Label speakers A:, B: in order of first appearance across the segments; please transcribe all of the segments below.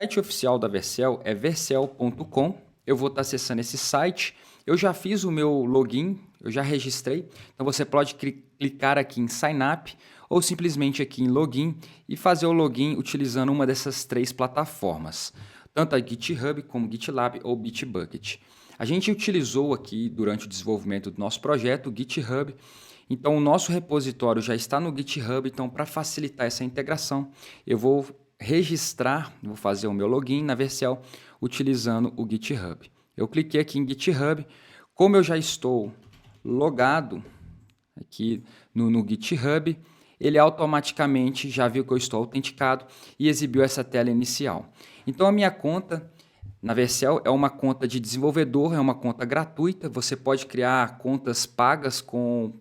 A: O site oficial da Vercel é vercel.com. Eu vou estar acessando esse site. Eu já fiz o meu login, eu já registrei. Então você pode clicar aqui em Sign Up ou simplesmente aqui em Login e fazer o login utilizando uma dessas três plataformas, tanto a GitHub como GitLab ou Bitbucket. A gente utilizou aqui durante o desenvolvimento do nosso projeto o GitHub. Então o nosso repositório já está no GitHub, então para facilitar essa integração, eu vou registrar, vou fazer o meu login na Vercel utilizando o GitHub. Eu cliquei aqui em GitHub, como eu já estou logado aqui no GitHub, ele automaticamente já viu que eu estou autenticado e exibiu essa tela inicial. Então a minha conta na Vercel é uma conta de desenvolvedor, é uma conta gratuita, você pode criar contas pagas com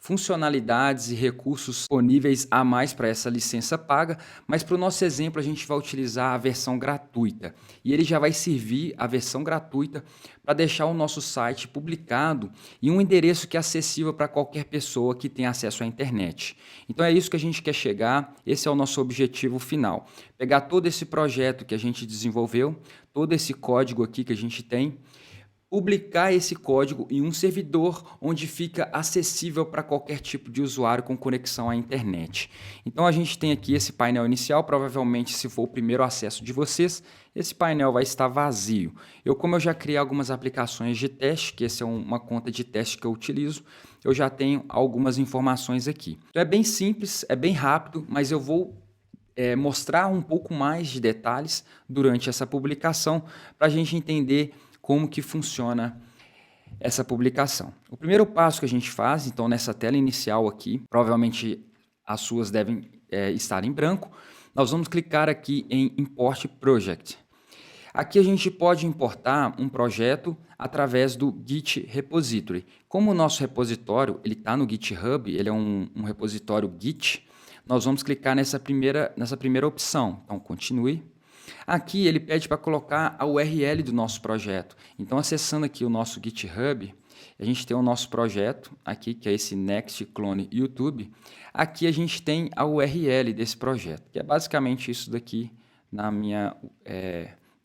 A: funcionalidades e recursos disponíveis a mais para essa licença paga, mas para o nosso exemplo a gente vai utilizar a versão gratuita e ele já vai servir a versão gratuita para deixar o nosso site publicado em um endereço que é acessível para qualquer pessoa que tenha acesso à internet. Então é isso que a gente quer chegar, esse é o nosso objetivo final, pegar todo esse projeto que a gente desenvolveu, todo esse código aqui que a gente tem, publicar esse código em um servidor onde fica acessível para qualquer tipo de usuário com conexão à internet. Então a gente tem aqui esse painel inicial, provavelmente se for o primeiro acesso de vocês, esse painel vai estar vazio. Como eu já criei algumas aplicações de teste, que essa é uma conta de teste que eu utilizo, eu já tenho algumas informações aqui. Então é bem simples, é bem rápido, mas eu vou mostrar um pouco mais de detalhes durante essa publicação para a gente entender como que funciona essa publicação. O primeiro passo que a gente faz, então nessa tela inicial aqui, provavelmente as suas devem estar em branco, nós vamos clicar aqui em Import Project. Aqui a gente pode importar um projeto através do Git Repository. Como o nosso repositório está no GitHub, ele é um repositório Git, nós vamos clicar nessa primeira opção. Então, continue. Aqui ele pede para colocar a URL do nosso projeto. Então, acessando aqui o nosso GitHub, a gente tem o nosso projeto aqui, que é esse Next Clone YouTube. Aqui a gente tem a URL desse projeto, que é basicamente isso daqui no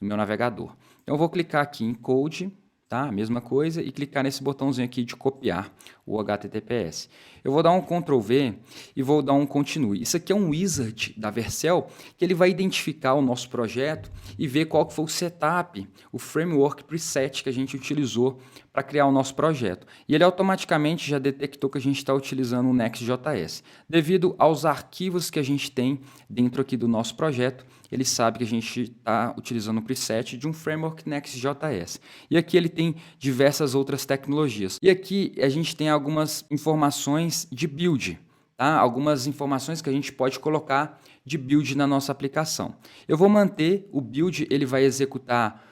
A: meu navegador. Então, eu vou clicar aqui em Code, tá? A mesma coisa, e clicar nesse botãozinho aqui de copiar o HTTPS. Eu vou dar um Ctrl V e vou dar um Continue. Isso aqui é um wizard da Vercel, que ele vai identificar o nosso projeto e ver qual que foi o setup, o framework preset que a gente utilizou para criar o nosso projeto. E ele automaticamente já detectou que a gente está utilizando o Next.js. Devido aos arquivos que a gente tem dentro aqui do nosso projeto, ele sabe que a gente está utilizando o preset de um framework Next.js. E aqui ele tem diversas outras tecnologias. E aqui a gente tem algumas informações de build, tá? Algumas informações que a gente pode colocar de build na nossa aplicação. Eu vou manter o build, ele vai executar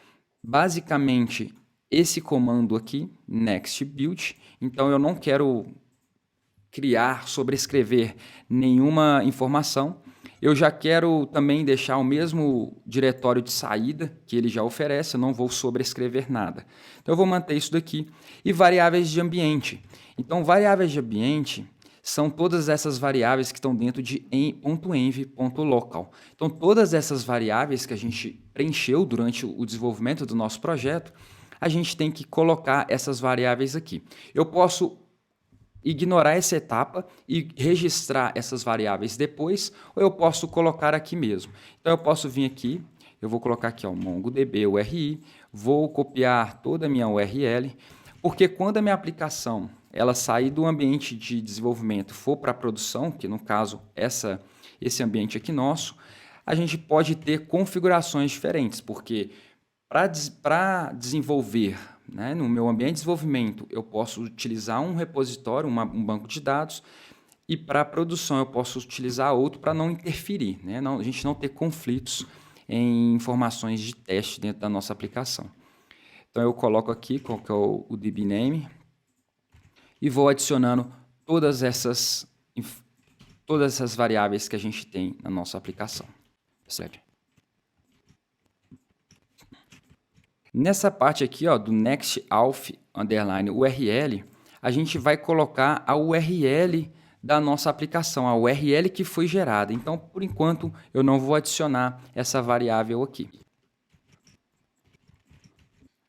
A: basicamente esse comando aqui, next build. Então eu não quero criar, sobrescrever nenhuma informação. Eu já quero também deixar o mesmo diretório de saída que ele já oferece, eu não vou sobrescrever nada. Então eu vou manter isso daqui. E variáveis de ambiente. Então variáveis de ambiente são todas essas variáveis que estão dentro de .env.local. Então todas essas variáveis que a gente preencheu durante o desenvolvimento do nosso projeto, a gente tem que colocar essas variáveis aqui. Eu posso ignorar essa etapa e registrar essas variáveis depois, ou eu posso colocar aqui mesmo. Então eu posso vir aqui, eu vou colocar aqui MongoDB URI, vou copiar toda a minha URL, porque quando a minha aplicação ela sair do ambiente de desenvolvimento, for para a produção, que no caso esse ambiente aqui nosso, a gente pode ter configurações diferentes, porque para desenvolver, né, no meu ambiente de desenvolvimento, eu posso utilizar um repositório, um banco de dados, e para a produção eu posso utilizar outro para não interferir, né, a gente não ter conflitos em informações de teste dentro da nossa aplicação. Então eu coloco aqui qual que é o DBName e vou adicionando todas essas variáveis que a gente tem na nossa aplicação, certo? Nessa parte aqui, ó, do next auth _ URL, a gente vai colocar a URL da nossa aplicação, a URL que foi gerada. Então, por enquanto, eu não vou adicionar essa variável aqui.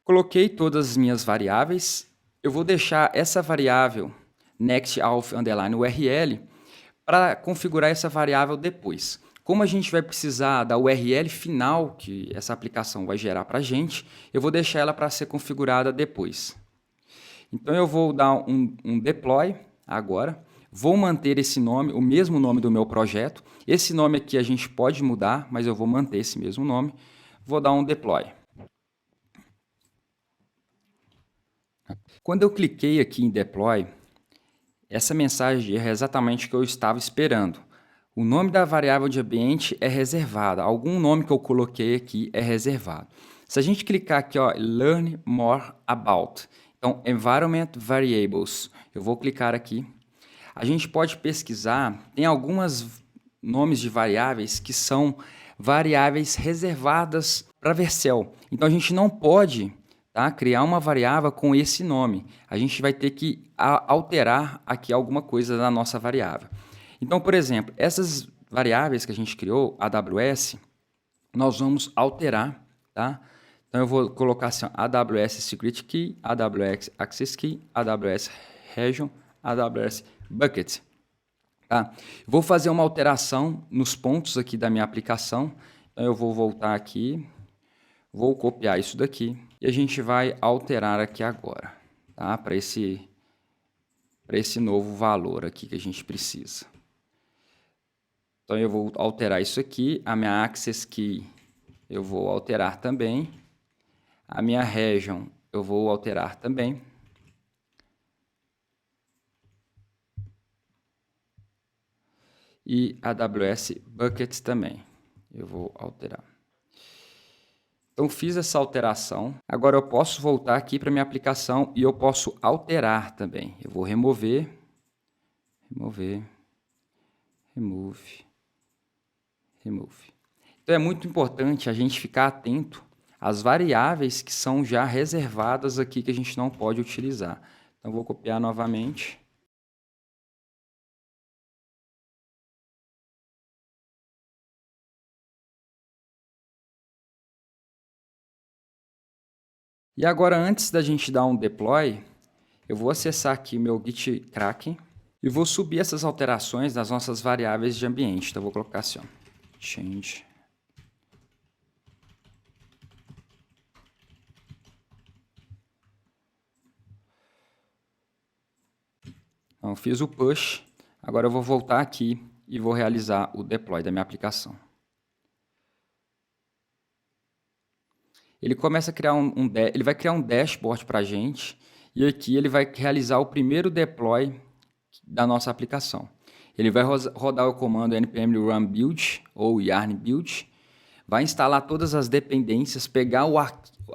A: Coloquei todas as minhas variáveis. Eu vou deixar essa variável next_URL para configurar essa variável depois. Como a gente vai precisar da URL final que essa aplicação vai gerar para a gente, eu vou deixar ela para ser configurada depois. Então, eu vou dar um deploy agora. Vou manter esse nome, o mesmo nome do meu projeto. Esse nome aqui a gente pode mudar, mas eu vou manter esse mesmo nome. Vou dar um deploy. Quando eu cliquei aqui em deploy, essa mensagem é exatamente o que eu estava esperando. O nome da variável de ambiente é reservado. Algum nome que eu coloquei aqui é reservado. Se a gente clicar aqui, ó, Learn More About, então Environment Variables, eu vou clicar aqui. A gente pode pesquisar, tem alguns nomes de variáveis que são variáveis reservadas para Vercel. Então a gente não pode criar uma variável com esse nome. A gente vai ter que alterar aqui alguma coisa da nossa variável. Então, por exemplo, essas variáveis que a gente criou, AWS, nós vamos alterar, tá? Então, eu vou colocar assim, ó, AWS Secret Key, AWS Access Key, AWS Region, AWS Bucket. Tá? Vou fazer uma alteração nos pontos aqui da minha aplicação. Então, eu vou voltar aqui, vou copiar isso daqui e a gente vai alterar aqui agora, tá? Para esse novo valor aqui que a gente precisa. Então, eu vou alterar isso aqui. A minha Access Key eu vou alterar também. A minha Region eu vou alterar também. E a AWS Bucket também eu vou alterar. Então, fiz essa alteração. Agora, eu posso voltar aqui para minha aplicação e eu posso alterar também. Eu vou remover, remove. Então, é muito importante a gente ficar atento às variáveis que são já reservadas aqui que a gente não pode utilizar. Então, vou copiar novamente. E agora, antes da gente dar um deploy, eu vou acessar aqui meu Git Kraken e vou subir essas alterações das nossas variáveis de ambiente. Então, eu vou colocar assim, ó, change. Então, fiz o push. Agora eu vou voltar aqui e vou realizar o deploy da minha aplicação. Ele começa a criar ele vai criar um dashboard para a gente e aqui ele vai realizar o primeiro deploy da nossa aplicação. Ele vai rodar o comando npm run build ou yarn build, vai instalar todas as dependências, pegar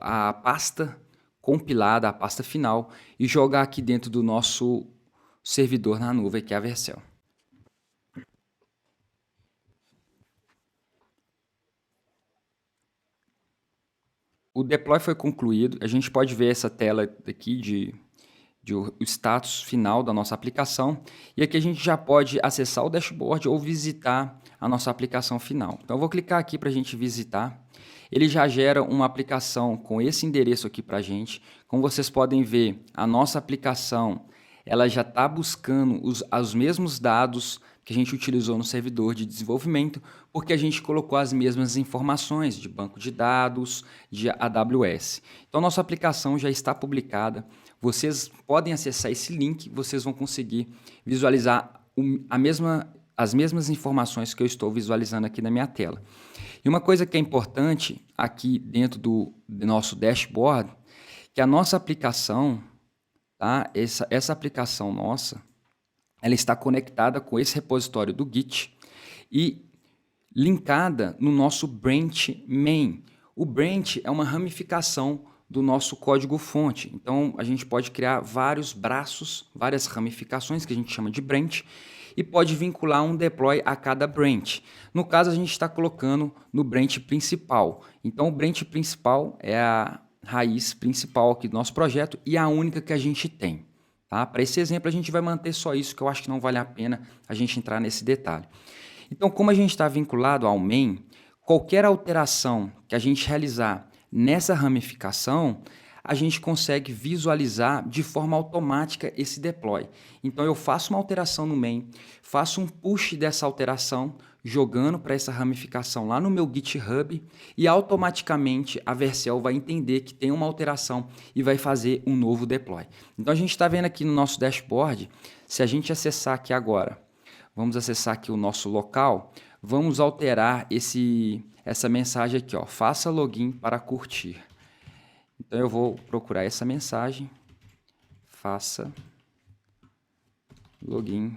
A: a pasta compilada, a pasta final e jogar aqui dentro do nosso servidor na nuvem, que é a Vercel. O deploy foi concluído. A gente pode ver essa tela aqui de o status final da nossa aplicação. E aqui a gente já pode acessar o dashboard ou visitar a nossa aplicação final. Então, eu vou clicar aqui para a gente visitar. Ele já gera uma aplicação com esse endereço aqui para a gente. Como vocês podem ver, a nossa aplicação ela já está buscando os mesmos dados que a gente utilizou no servidor de desenvolvimento, porque a gente colocou as mesmas informações de banco de dados, de AWS. Então, nossa aplicação já está publicada. Vocês podem acessar esse link, vocês vão conseguir visualizar as mesmas informações que eu estou visualizando aqui na minha tela. E uma coisa que é importante aqui dentro do nosso dashboard, que a nossa aplicação, tá? Essa aplicação nossa, ela está conectada com esse repositório do Git e linkada no nosso branch main. O branch é uma ramificação do nosso código-fonte. Então, a gente pode criar vários braços, várias ramificações, que a gente chama de branch, e pode vincular um deploy a cada branch. No caso, a gente está colocando no branch principal. Então, o branch principal é a raiz principal aqui do nosso projeto e a única que a gente tem. Tá? Para esse exemplo, a gente vai manter só isso, que eu acho que não vale a pena a gente entrar nesse detalhe. Então, como a gente está vinculado ao main, qualquer alteração que a gente realizar nessa ramificação, a gente consegue visualizar de forma automática esse deploy. Então, eu faço uma alteração no main, faço um push dessa alteração, jogando para essa ramificação lá no meu GitHub e automaticamente a Vercel vai entender que tem uma alteração e vai fazer um novo deploy. Então, a gente está vendo aqui no nosso dashboard, se a gente acessar aqui agora, vamos acessar aqui o nosso local, vamos alterar essa mensagem aqui, ó, faça login para curtir. Então eu vou procurar essa mensagem, faça login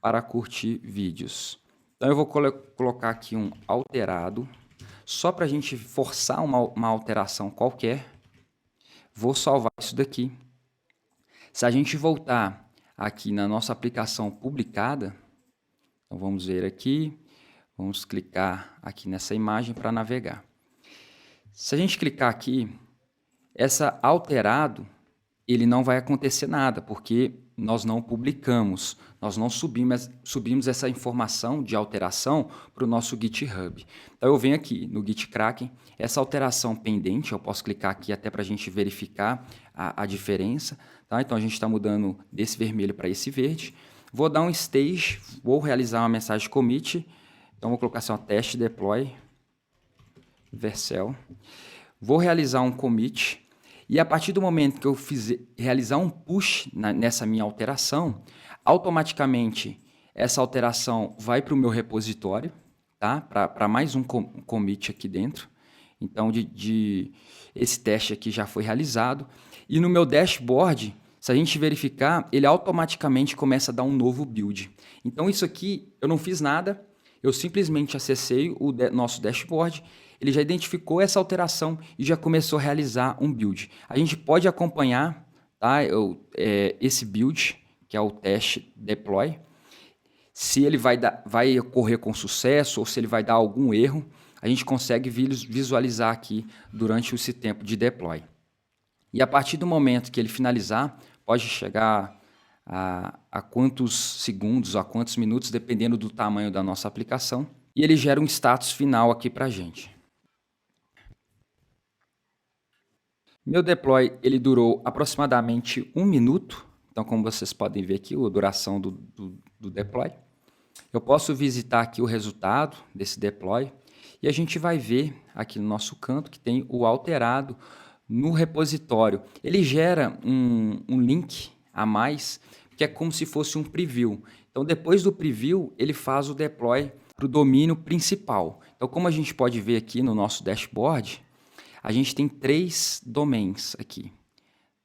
A: para curtir vídeos. Então eu vou colocar aqui um alterado, só para a gente forçar uma alteração qualquer. Vou salvar isso daqui. Se a gente voltar aqui na nossa aplicação publicada, então vamos ver aqui, vamos clicar aqui nessa imagem para navegar. Se a gente clicar aqui, essa alterado, ele não vai acontecer nada, porque nós não publicamos, nós não subimos essa informação de alteração para o nosso GitHub. Então eu venho aqui no GitKraken, essa alteração pendente, eu posso clicar aqui até para a gente verificar a diferença. Tá? Então a gente está mudando desse vermelho para esse verde. Vou dar um stage, vou realizar uma mensagem commit, então vou colocar assim, teste deploy, Vercel. Vou realizar um commit e a partir do momento que eu realizar um push nessa minha alteração, automaticamente essa alteração vai para o meu repositório, tá? Para mais um commit aqui dentro. Então, esse teste aqui já foi realizado. E no meu dashboard, se a gente verificar, ele automaticamente começa a dar um novo build. Então, isso aqui eu não fiz nada, eu simplesmente acessei o nosso dashboard, ele já identificou essa alteração e já começou a realizar um build. A gente pode acompanhar, tá, esse build, que é o teste deploy, se ele vai ocorrer com sucesso ou se ele vai dar algum erro, a gente consegue visualizar aqui durante esse tempo de deploy. E a partir do momento que ele finalizar, pode chegar a quantos segundos, a quantos minutos, dependendo do tamanho da nossa aplicação, e ele gera um status final aqui para a gente. Meu deploy ele durou aproximadamente 1 minuto, então como vocês podem ver aqui, a duração do deploy. Eu posso visitar aqui o resultado desse deploy e a gente vai ver aqui no nosso canto que tem o alterado no repositório. Ele gera um link a mais, que é como se fosse um preview. Então depois do preview, ele faz o deploy para o domínio principal. Então como a gente pode ver aqui no nosso dashboard, a gente tem 3 domains aqui.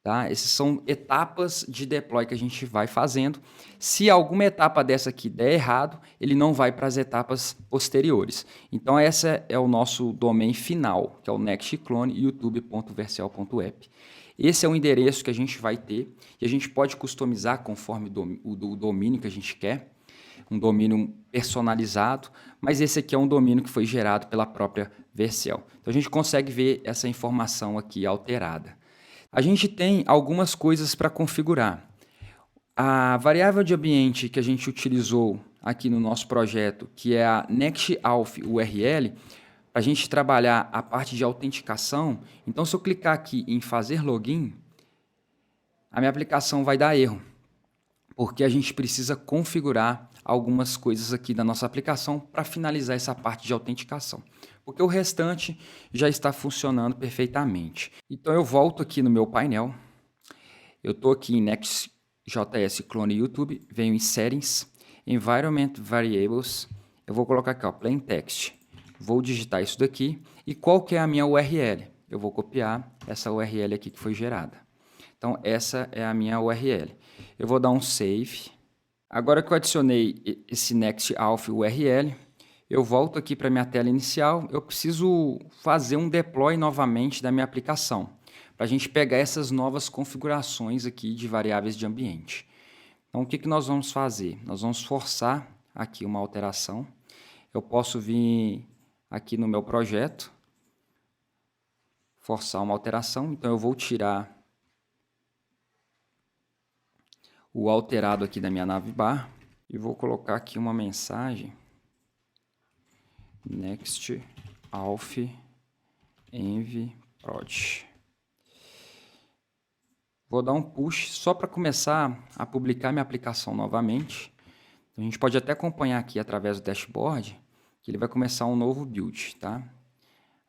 A: Tá? Essas são etapas de deploy que a gente vai fazendo. Se alguma etapa dessa aqui der errado, ele não vai para as etapas posteriores. Então, esse é o nosso domain final, que é o nextclone youtube.vercel.app. Esse é o endereço que a gente vai ter e a gente pode customizar conforme o domínio que a gente quer, um domínio personalizado, mas esse aqui é um domínio que foi gerado pela própria Vercel. Então, a gente consegue ver essa informação aqui alterada. A gente tem algumas coisas para configurar. A variável de ambiente que a gente utilizou aqui no nosso projeto, que é a nextauth URL, para a gente trabalhar a parte de autenticação. Então, se eu clicar aqui em fazer login, a minha aplicação vai dar erro, porque a gente precisa configurar algumas coisas aqui da nossa aplicação para finalizar essa parte de autenticação, porque o restante já está funcionando perfeitamente. Então eu volto aqui no meu painel, eu estou aqui em Next.js Clone YouTube, venho em Settings, Environment Variables, eu vou colocar aqui, ó, Plain Text, vou digitar isso daqui, e qual que é a minha URL? Eu vou copiar essa URL aqui que foi gerada. Então essa é a minha URL. Eu vou dar um Save. Agora que eu adicionei esse nextauth URL, eu volto aqui para a minha tela inicial, eu preciso fazer um deploy novamente da minha aplicação, para a gente pegar essas novas configurações aqui de variáveis de ambiente. Então, o que nós vamos fazer? Nós vamos forçar aqui uma alteração. Eu posso vir aqui no meu projeto, forçar uma alteração, então eu vou tirar o alterado aqui da minha navbar e vou colocar aqui uma mensagem next auth env prod. Vou dar um push só para começar a publicar minha aplicação novamente. A gente pode até acompanhar aqui através do dashboard que ele vai começar um novo build, tá?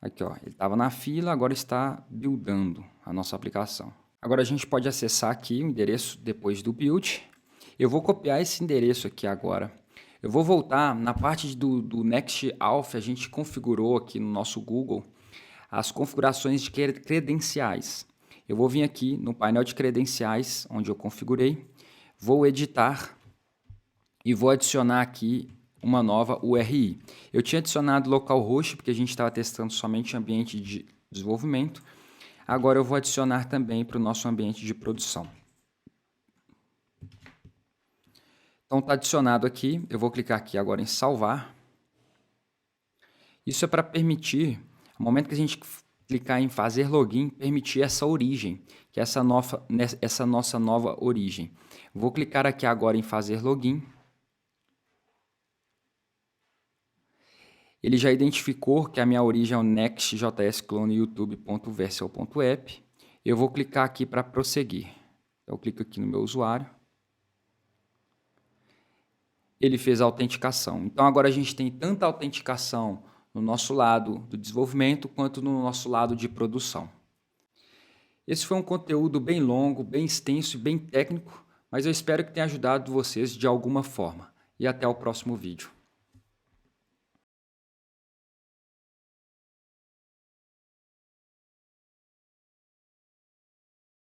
A: Aqui, ó, ele estava na fila, agora está buildando a nossa aplicação. Agora a gente pode acessar aqui o endereço depois do build. Eu vou copiar esse endereço aqui agora. Eu vou voltar na parte do Next Auth, a gente configurou aqui no nosso Google as configurações de credenciais. Eu vou vir aqui no painel de credenciais, onde eu configurei, vou editar e vou adicionar aqui uma nova URI. Eu tinha adicionado localhost, porque a gente estava testando somente ambiente de desenvolvimento. Agora eu vou adicionar também para o nosso ambiente de produção. Então está adicionado aqui, eu vou clicar aqui agora em salvar. Isso é para permitir, no momento que a gente clicar em fazer login, permitir essa origem, que é essa nossa nova origem. Vou clicar aqui agora em fazer login. Ele já identificou que a minha origem é o next.js clone youtube.vercel.app. Eu vou clicar aqui para prosseguir. Eu clico aqui no meu usuário. Ele fez a autenticação. Então agora a gente tem tanta autenticação no nosso lado do desenvolvimento quanto no nosso lado de produção. Esse foi um conteúdo bem longo, bem extenso e bem técnico, mas eu espero que tenha ajudado vocês de alguma forma. E até o próximo vídeo.